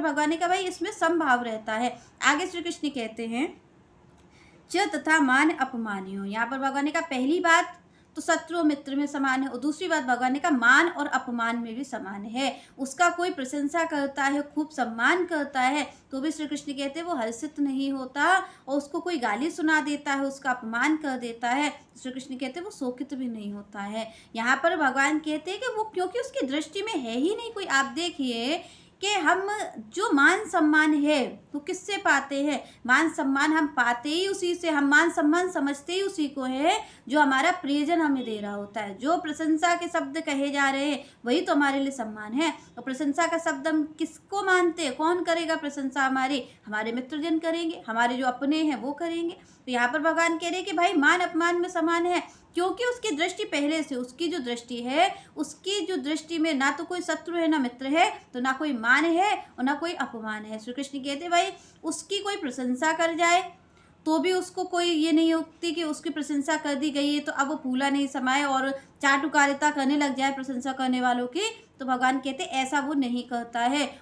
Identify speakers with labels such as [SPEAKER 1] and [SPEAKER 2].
[SPEAKER 1] पर भगवान ने कहा भाई इसमें समभाव रहता है। आगे श्री कृष्ण कहते हैं च तथा मान अपमानियो। यहाँ पर भगवान ने कहा पहली बात तो शत्रु और मित्र में समान है, और दूसरी बात भगवान ने कहा मान और अपमान में भी समान है। उसका कोई प्रशंसा करता है, खूब सम्मान करता है, तो भी श्री कृष्ण कहते हैं वो हर्षित नहीं होता, और उसको कोई गाली सुना देता है, उसका अपमान कर देता है, श्री कृष्ण कहते हैं वो शोकित भी नहीं होता है। यहाँ पर भगवान कहते हैं कि वो क्योंकि उसकी दृष्टि में है ही नहीं कोई। आप देखिए कि हम जो मान सम्मान है वो किससे पाते हैं? मान सम्मान हम पाते ही उसी से, हम मान सम्मान समझते ही उसी को है जो हमारा प्रियजन हमें दे रहा होता है। जो प्रशंसा के शब्द कहे जा रहे हैं वही तो हमारे लिए सम्मान है। और प्रशंसा का शब्द हम किसको मानते हैं? कौन करेगा प्रशंसा हमारी? हमारे मित्रजन करेंगे, हमारे जो अपने हैं वो करेंगे। तो यहाँ पर भगवान कह रहे हैं कि भाई मान अपमान में समान है, क्योंकि उसकी दृष्टि पहले से, उसकी जो दृष्टि है, उसकी जो दृष्टि में ना तो कोई शत्रु है ना मित्र है, तो ना कोई मान है और ना कोई अपमान है। श्री कृष्ण कहते भाई उसकी कोई प्रशंसा कर जाए तो भी उसको कोई ये नहीं होती कि उसकी प्रशंसा कर दी गई है तो अब वो फूला नहीं समाये और चाटुकारिता करने लग जाए प्रशंसा करने वालों की। तो भगवान कहते ऐसा वो नहीं करता है।